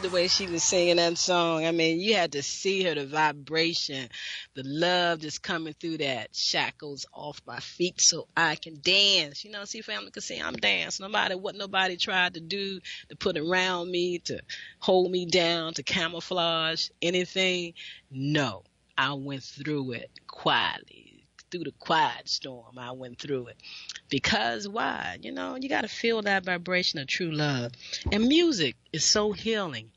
The way she was singing that song. I mean, you had to see her, the vibration, the love just coming through that. Shackles off my feet so I can dance. You know, see, family could say I'm dancing. No matter what nobody tried to do to put around me, to hold me down, to camouflage anything. No, I went through it quietly. Through the quiet storm, I went through it. Because why? You know, you got to feel that vibration of true love. And music is so healing.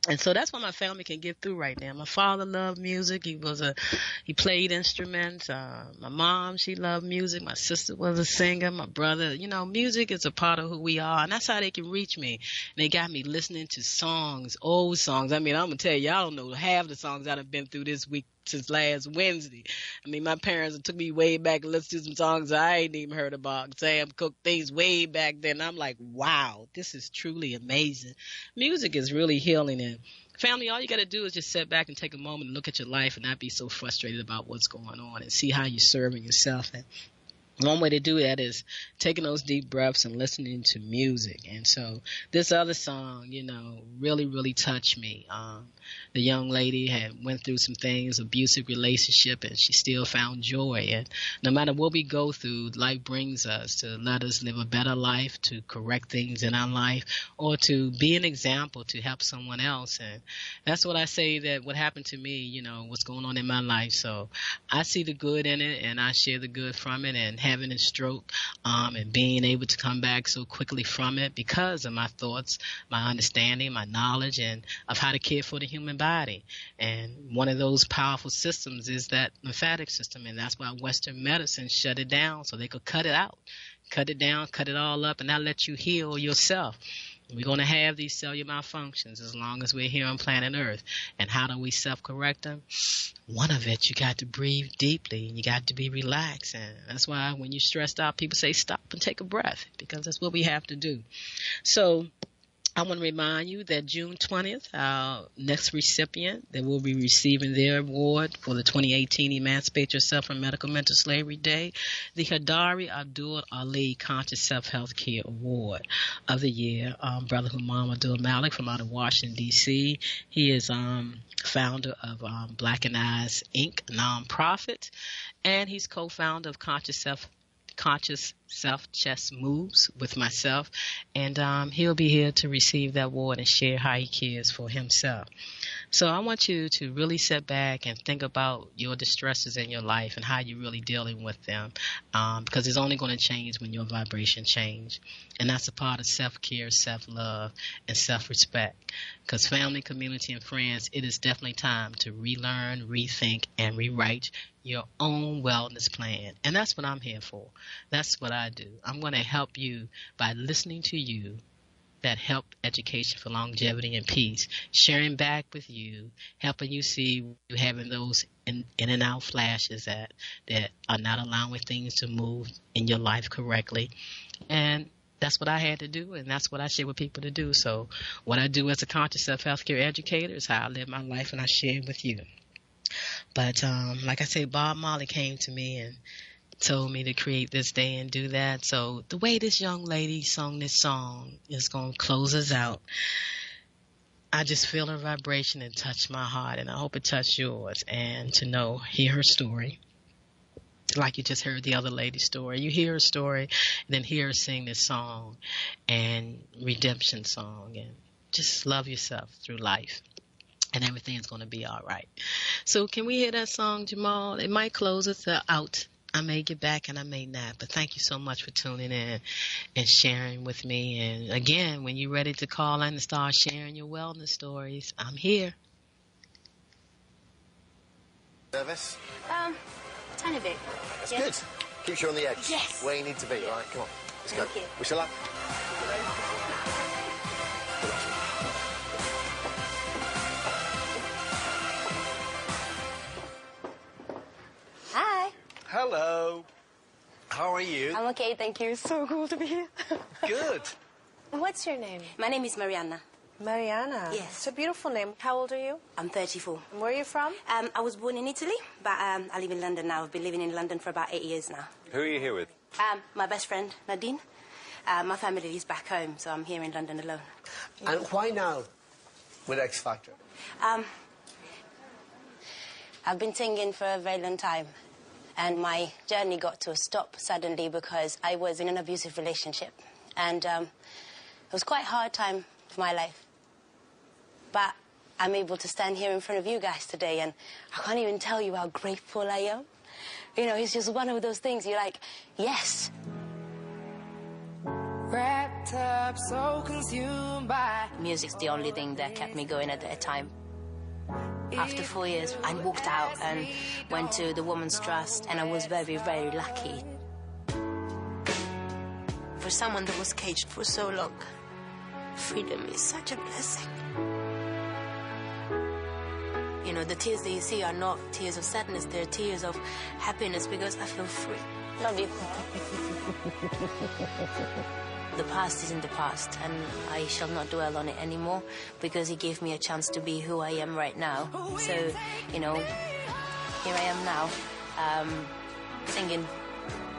And so that's what my family can get through right now. My father loved music. He played instruments. My mom, she loved music. My sister was a singer. My brother, you know, music is a part of who we are. And that's how they can reach me. And they got me listening to songs, old songs. I mean, I'm going to tell you, I don't know half the songs I've been through this week since last Wednesday. I mean, my parents took me way back and listened to some songs I ain't even heard about. Sam Cooke, things way back then. I'm like, wow, this is truly amazing. Music is really healing. And family, all you got to do is just sit back and take a moment and look at your life and not be so frustrated about what's going on and see how you're serving yourself. And one way to do that is taking those deep breaths and listening to music. And so this other song, you know, really, really touched me. The young lady had went through some things, abusive relationship, and she still found joy. And no matter what we go through, life brings us to let us live a better life, to correct things in our life, or to be an example to help someone else. And that's what I say, that what happened to me, you know, what's going on in my life. So I see the good in it, and I share the good from it. And having a stroke and being able to come back so quickly from it because of my thoughts, my understanding, my knowledge, and of how to care for the human body. And one of those powerful systems is that lymphatic system, and that's why Western medicine shut it down so they could cut it out, cut it down, cut it all up, and not let you heal yourself. We're going to have these cellular malfunctions as long as we're here on planet Earth. And how do we self-correct them? one of it, you got to breathe deeply. You got to be relaxed. And that's why when you're stressed out, people say stop and take a breath, because that's what we have to do. So I want to remind you that June 20th, our next recipient that will be receiving their award for the 2018 Emancipate Yourself from Medical Mental Slavery Day, the Hadari Abdul Ali Conscious Self-Health Care Award of the year. Brother Humam Abdul Malik from out of Washington, D.C. He is founder of Black and Eyes, Inc., nonprofit, and he's co-founder of Conscious Self Chess Moves with myself, and he'll be here to receive that award and share how he cares for himself. So I want you to really sit back and think about your distresses in your life and how you're really dealing with them, because it's only going to change when your vibration change, and that's a part of self-care, self-love, and self-respect. Because family, community, and friends, it is definitely time to relearn, rethink, and rewrite your own wellness plan. And that's what I'm here for. That's what I do. I'm going to help you by listening to you, that help education for longevity and peace, sharing back with you, helping you see you having those in and out flashes that are not allowing things to move in your life correctly. And that's what I had to do, and that's what I share with people to do. So what I do as a conscious self-healthcare educator is how I live my life, and I share it with you. But like I say, Bob Marley came to me and told me to create this day and do that. So the way this young lady sung this song is going to close us out. I just feel her vibration and touch my heart, and I hope it touched yours. And to hear her story, like you just heard the other lady's story. You hear her story, and then hear her sing this song and redemption song, and just love yourself through life, and everything's going to be all right. So can we hear that song, Jamal? It might close us out. I may get back and I may not, but thank you so much for tuning in and sharing with me. And again, when you're ready to call in and start sharing your wellness stories, I'm here. Nervous? Tiny bit. That's Yeah. good. Keeps you on the edge. Yes. Where you need to be. All right, come on. Let's Thank go. you. Wish you luck. Hi. Hello. How are you? I'm okay, thank you. So cool to be here. Good. What's your name? My name is Mariana. Mariana. Yes. It's a beautiful name. How old are you? I'm 34. And where are you from? I was born in Italy, but I live in London now. I've been living in London for about 8 years now. Who are you here with? My best friend, Nadine. My family is back home, so I'm here in London alone. And why now with X Factor? I've been singing for a very long time, and my journey got to a stop suddenly because I was in an abusive relationship, and it was quite a hard time for my life. But I'm able to stand here in front of you guys today, and I can't even tell you how grateful I am. You know, it's just one of those things, you're like, yes. Wrapped up, so consumed by Music's the only thing that kept me going at that time. After 4 years, I walked out and went to the Women's Trust, and I was very, very lucky. For someone that was caged for so long, freedom is such a blessing. You know, the tears that you see are not tears of sadness, they're tears of happiness because I feel free. Love you. The past is in the past, and I shall not dwell on it anymore because it gave me a chance to be who I am right now. So, you know, here I am now, singing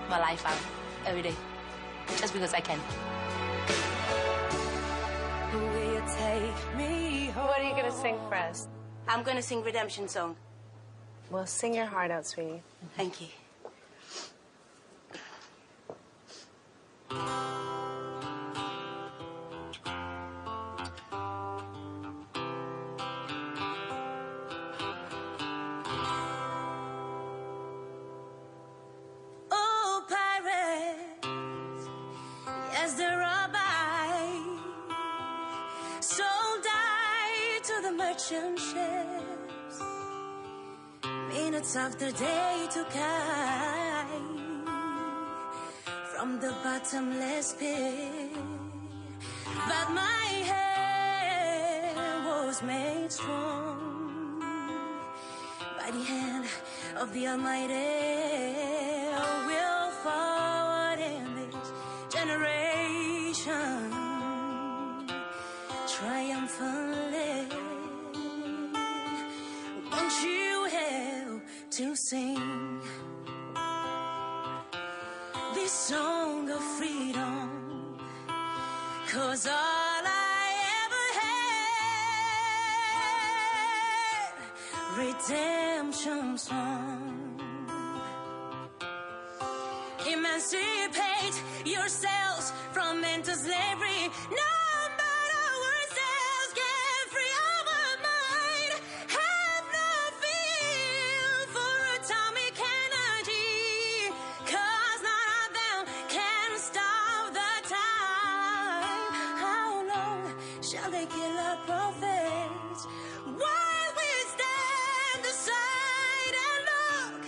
my life out every day, just because I can. will you take me home? What are you going to sing for us? I'm going to sing Redemption Song. Well, sing your heart out, sweetie. Thank you. Oh, pirates, yes, they're all by. Sold I to the merchant ships. Minutes of the day to kai from the bottomless pit. But my hair was made strong by mighty hand of the Almighty will forward in this generation triumphantly. Won't you help to sing this song of freedom? 'Cause all I ever had, redemption song. Emancipate yourselves from mental slavery. No matter ourselves, get free of our mind. Have no fear for atomic energy, 'cause none of them can stop the time. How long shall they kill our prophets while we stand aside and look?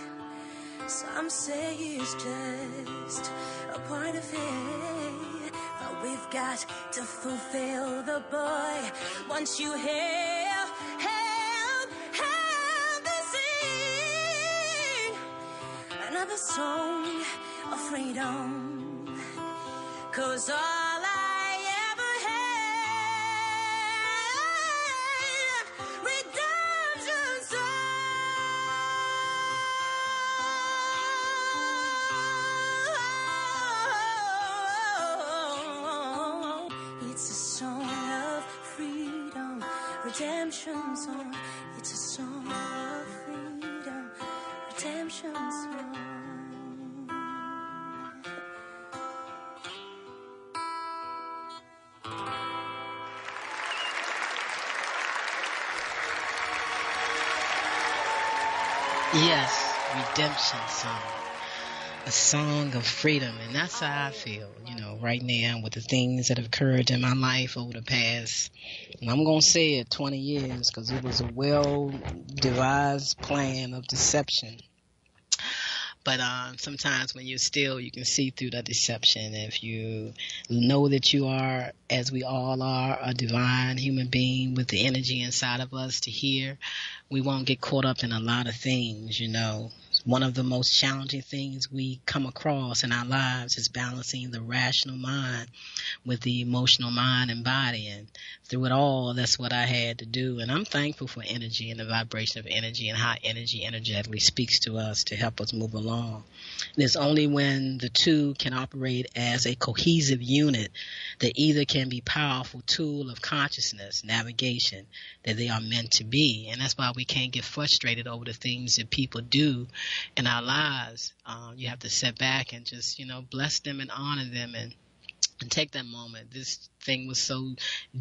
Some say it's just a part of it, but we've got to fulfill the boy. Once you help me sing another song of freedom. 'Cause all I ever had, redemption song. It's a song of freedom, redemption song. It's a song of freedom, redemption song. Yes, redemption song. A song of freedom. And that's how I feel, right now with the things that have occurred in my life over the past, and I'm going to say it, 20 years, because it was a well-devised plan of deception. But sometimes when you're still, you can see through the deception. If you know that you are, as we all are, a divine human being with the energy inside of us to hear, we won't get caught up in a lot of things, One of the most challenging things we come across in our lives is balancing the rational mind with the emotional mind and body. And through it all, that's what I had to do. And I'm thankful for energy and the vibration of energy and how energy energetically speaks to us to help us move along. And it's only when the two can operate as a cohesive unit that either can be powerful tool of consciousness, navigation, that they are meant to be. And that's why we can't get frustrated over the things that people do in our lives. You have to sit back and just, bless them and honor them and take that moment. This thing was so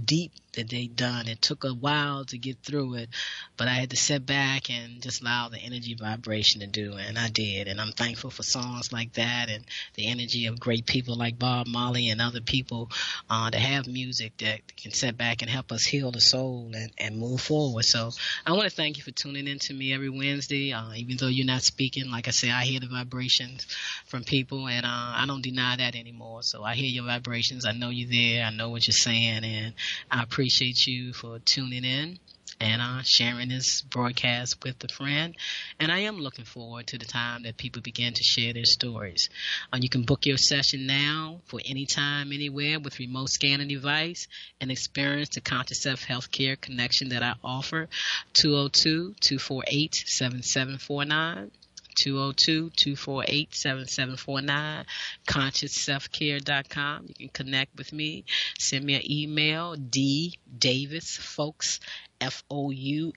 deep that they done. It took a while to get through it, but I had to sit back and just allow the energy vibration to do, and I did. And I'm thankful for songs like that and the energy of great people like Bob Marley and other people to have music that can sit back and help us heal the soul and move forward. So I want to thank you for tuning in to me every Wednesday. Even though you're not speaking, like I say, I hear the vibrations from people, and I don't deny that anymore. So I hear your vibrations. I know you're there. I know what you're saying, and I appreciate you for tuning in and sharing this broadcast with a friend. And I am looking forward to the time that people begin to share their stories. You can book your session now for any time, anywhere with remote scanning device and experience the Conscious Self Healthcare connection that I offer. 202-248-7749. 202-248-7749, ConsciousSelfCare.com. You can connect with me. Send me an email, Davis-Foulks, Foulks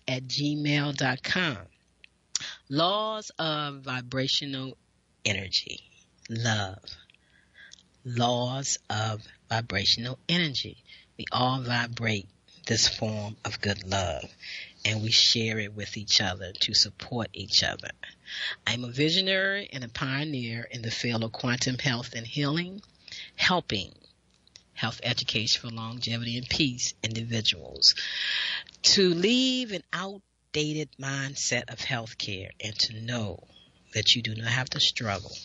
@gmail.com. Laws of vibrational energy. Love. Laws of vibrational energy. We all vibrate this form of good love, and we share it with each other to support each other. I'm a visionary and a pioneer in the field of quantum health and healing, helping health education for longevity and peace individuals to leave an outdated mindset of healthcare and to know that you do not have to struggle.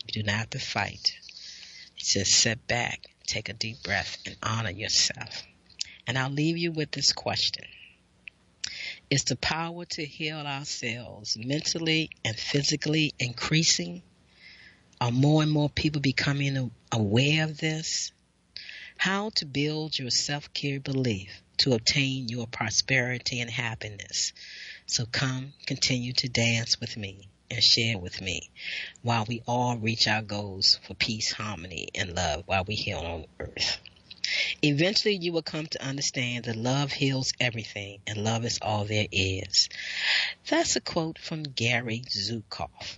You do not have to fight. Just sit back, take a deep breath, and honor yourself. And I'll leave you with this question. Is the power to heal ourselves mentally and physically increasing? Are more and more people becoming aware of this? How to build your self-care belief to obtain your prosperity and happiness. So come, continue to dance with me and share with me while we all reach our goals for peace, harmony, and love while we here on earth. Eventually you will come to understand that love heals everything and love is all there is. That's a quote from Gary Zukav.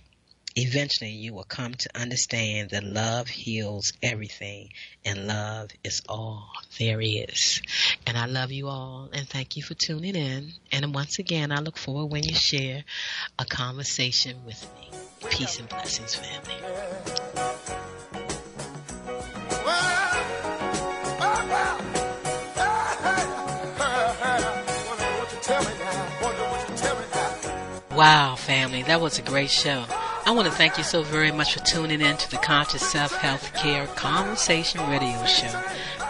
Eventually you will come to understand that love heals everything and love is all there is. And I love you all and thank you for tuning in. And once again, I look forward when you share a conversation with me. Peace and blessings, family. Wow, family, that was a great show. I want to thank you so very much for tuning in to the Conscious Self Healthcare Conversation Radio Show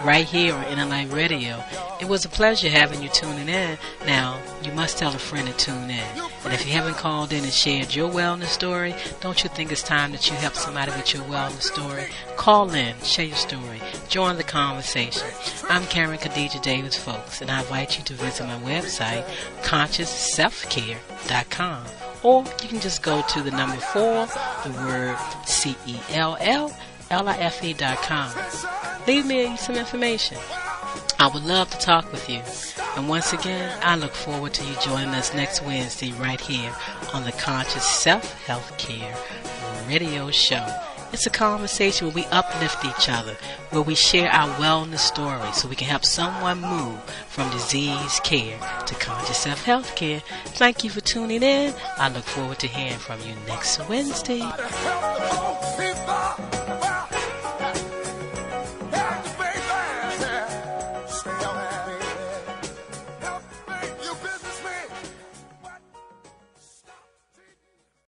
right here on Inner Radio. It was a pleasure having you tuning in. Now, you must tell a friend to tune in. And if you haven't called in and shared your wellness story, don't you think it's time that you help somebody with your wellness story? Call in, share your story, join the conversation. I'm Karen Khadijah Davis-Foulks, and I invite you to visit my website, ConsciousSelfCare.com. Or you can just go to the number 4, the word CELLLIFE.com. Leave me some information. I would love to talk with you. And once again, I look forward to you joining us next Wednesday right here on the Conscious Self Healthcare Radio Show. It's a conversation where we uplift each other, where we share our wellness stories so we can help someone move from disease care to conscious self-health care. Thank you for tuning in. I look forward to hearing from you next Wednesday.